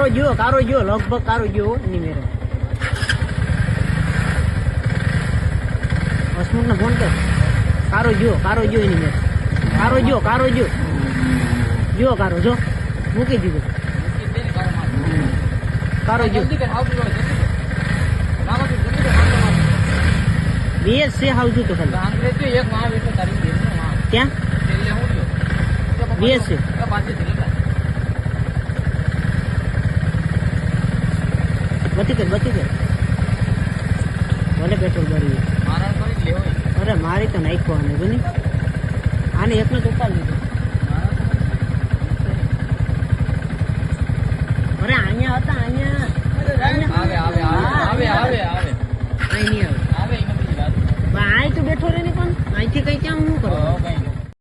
કારો જો લગભગ કારો જો એની મેરે હસમુખ ને ફોન કર કારો જો એની મેરે કારો જો કારો જો મૂકી દીધો કારો જો બીએસ છે હાવજુ તો ખાલી ક્યાં બીએસ છે બતી કર ભલે પેટ્રોલ ભરી અરે મારી તો નાખ્યો આને બની આને એકનો તો ઉપાડ લીધો અરે અહીંયા હતા અહીંયા અહીં નહીં આવે આઈ તો બેઠો રે ને પણ અહીંથી કઈ ક્યાં હું કરું